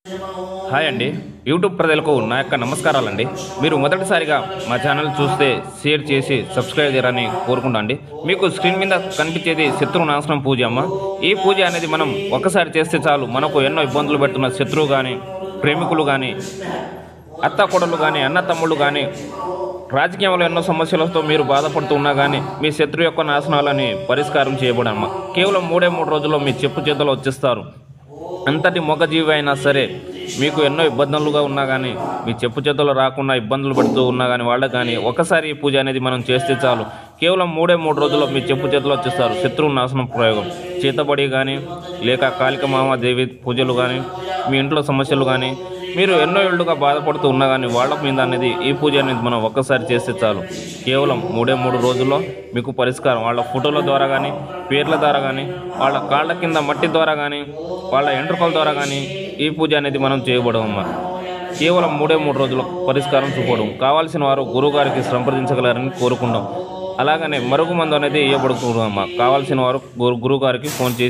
Hi అండి, YouTube ప్రజలకు నా యొక్క నమస్కారాలండి. మీరు మొదటిసారిగా మా ఛానల్ చూస్తే షేర్ చేసి సబ్స్క్రైబ్ చేయరని కోరుకుంటా. మీకు స్క్రీన్ మీద కనిపించేది శత్రునాశనం పూజ అమ్మ. ఈ పూజ అనేది మనం ఒకసారి చేస్తే చాలు, మనకు ఎన్నో ఇబ్బందులు పెడుతున్న శత్రువు కానీ, ప్రేమికులు కానీ, అత్త కొడలు కానీ, అన్న తమ్ముళ్ళు కానీ, రాజకీయంలో ఎన్నో సమస్యలతో మీరు బాధపడుతూ ఉన్నా కానీ మీ శత్రు యొక్క నాశనాలని పరిష్కారం చేయబడమ్మ. కేవలం 3 రోజుల్లో మీ చెప్పు చేతుల్లో వచ్చేస్తారు. అంతటి మొగజీవి అయినా సరే మీకు ఎన్నో ఇబ్బందులుగా ఉన్నా కానీ, మీ చెప్పు చేతుల్లో రాకుండా ఇబ్బందులు పడుతూ ఉన్నా కానీ, వాళ్ళకి కానీ ఒకసారి ఈ పూజ అనేది మనం చేస్తే చాలు, కేవలం 3 రోజుల్లో మీ చెప్పు చేతుల్లో వచ్చేస్తారు. శత్రువు నాశనం ప్రయోగం చేతబడి కానీ, లేక కాళికామాదేవి పూజలు కానీ, మీ ఇంట్లో సమస్యలు కానీ, మీరు ఎన్నో ఏళ్ళుగా బాధపడుతూ ఉన్నా కానీ వాళ్ళ మీద అనేది ఈ పూజ అనేది మనం ఒక్కసారి చేస్తే చాలు, కేవలం 3 రోజుల్లో మీకు పరిష్కారం. వాళ్ళ ఫోటోల ద్వారా కానీ, పేర్ల ద్వారా కానీ, వాళ్ళ కాళ్ళ కింద మట్టి ద్వారా కానీ, వాళ్ళ ఎంట్రుకల ద్వారా కానీ ఈ పూజ అనేది మనం చేయబడమమ్మా. కేవలం 3 రోజుల పరిష్కారం చూపడం. కావాల్సిన వారు గురువుగారికి సంప్రదించగలరని కోరుకుంటాం. అలాగనే మరుగుమందు అనేది ఇవ్వబడుతుందమ్మా. కావాల్సిన వారు గురువుగారికి ఫోన్ చేసి